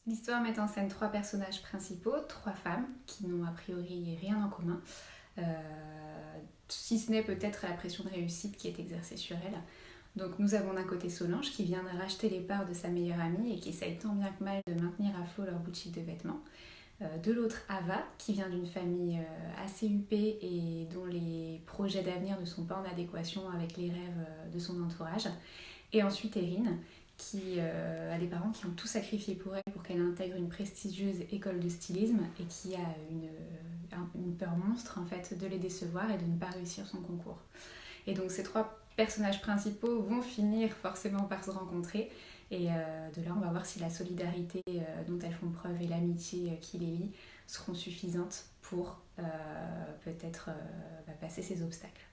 L'histoire met en scène trois personnages principaux, trois femmes qui n'ont a priori rien en commun, euh, si ce n'est peut-être la pression de réussite qui est exercée sur elles. Donc nous avons d'un côté Solange qui vient de racheter les parts de sa meilleure amie et qui essaye tant bien que mal de maintenir à flot leur boutique de vêtements. De l'autre Ava qui vient d'une famille assez huppée et dont les projets d'avenir ne sont pas en adéquation avec les rêves de son entourage. Et ensuite Erin qui a des parents qui ont tout sacrifié pour qu'elle intègre une prestigieuse école de stylisme et qui a une peur monstre en fait de les décevoir et de ne pas réussir son concours. Et donc ces trois personnages principaux vont finir forcément par se rencontrer et de là on va voir si la solidarité dont elles font preuve et l'amitié qui les lie seront suffisantes pour peut-être passer ces obstacles.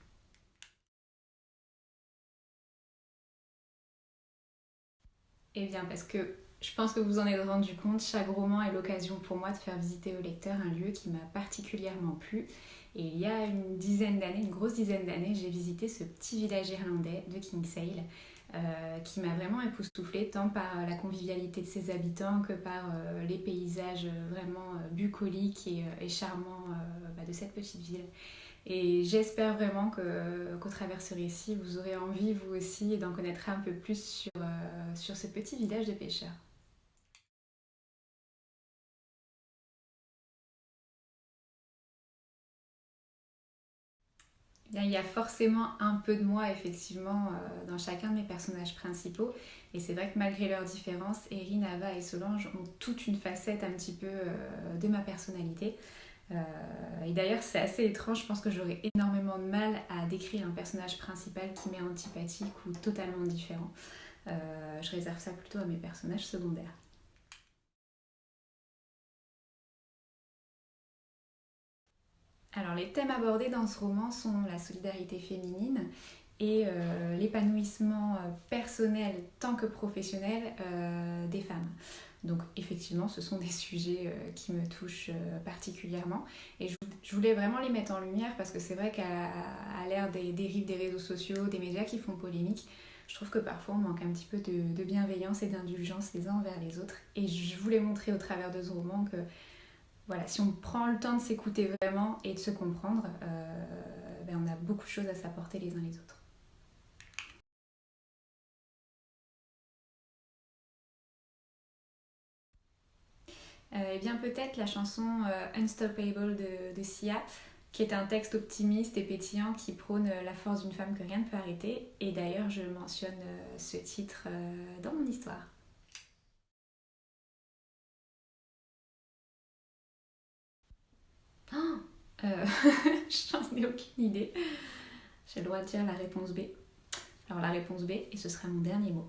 Eh bien, parce que je pense que vous en êtes rendu compte, chaque roman est l'occasion pour moi de faire visiter au lecteur un lieu qui m'a particulièrement plu. Et il y a une dizaine d'années, une grosse dizaine d'années, j'ai visité ce petit village irlandais de Kinsale qui m'a vraiment époustouflée, tant par la convivialité de ses habitants que par les paysages vraiment bucoliques et charmants de cette petite ville. Et j'espère vraiment qu'au travers de ce récit, vous aurez envie, vous aussi, d'en connaître un peu plus sur ce petit village de pêcheurs. Bien, il y a forcément un peu de moi, effectivement, dans chacun de mes personnages principaux. Et c'est vrai que malgré leurs différences, Erin, Ava et Solange ont toute une facette un petit peu de ma personnalité. Et d'ailleurs, c'est assez étrange, je pense que j'aurais énormément de mal à décrire un personnage principal qui m'est antipathique ou totalement différent. Je réserve ça plutôt à mes personnages secondaires. Alors les thèmes abordés dans ce roman sont la solidarité féminine et l'épanouissement personnel tant que professionnel des femmes. Donc effectivement, ce sont des sujets qui me touchent particulièrement et je voulais vraiment les mettre en lumière parce que c'est vrai qu'à l'ère des dérives des réseaux sociaux, des médias qui font polémique, je trouve que parfois on manque un petit peu de bienveillance et d'indulgence les uns envers les autres. Et je voulais montrer au travers de ce roman que voilà, si on prend le temps de s'écouter vraiment et de se comprendre, on a beaucoup de choses à s'apporter les uns les autres. Eh bien peut-être la chanson Unstoppable de Sia, qui est un texte optimiste et pétillant qui prône la force d'une femme que rien ne peut arrêter. Et d'ailleurs, je mentionne ce titre dans mon histoire. Oh j'en ai aucune idée. J'ai le droit de dire la réponse B. Alors la réponse B, et ce sera mon dernier mot.